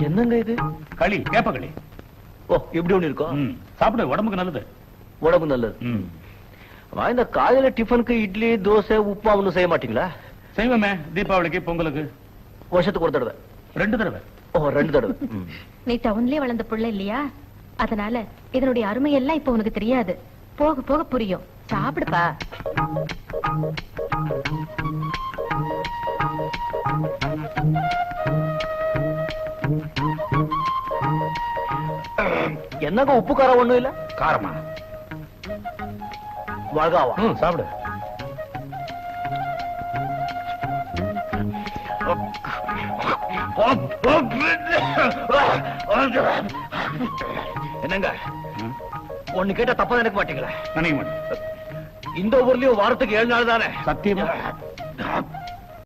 என்னங்க இது? களி, கேப்ப களி. ஓ, இப்படி ஒண்ணு இருக்கும். சாப்பிடு, உடம்புக்கு நல்லது. உடம்பு நல்லது. இந்த காலையில டிஃபனுக்கு இட்லி, தோசை, உப்புமா ஒண்ணும் செய்ய மாட்டீங்களா? செய்வோமே, தீபாவளிக்கு, பொங்கலுக்கு. வருஷத்துக்கு ஒரு தடவை? 2 தடவை. ஓ, 2 தடவை. நீ டவுன்லயே வளர்ந்த புள்ள இல்லையா, அதனால இதனுடைய அருமை எல்லாம் இப்ப உனக்கு தெரியாது. போக போக புரியும். சாப்பிடுப்பா. என்னங்க உப்பு காரம் ஒண்ணும் இல்ல? காரமா? மிளகாவா? சாப்பிடு. என்னங்க ஒண்ணு கேட்டா தப்பா நினைக்க மாட்டீங்களா? நினைக்க மாட்டேன். இந்த ஊர்லயும் வாரத்துக்கு 7 நாள் தானே? சத்தியமா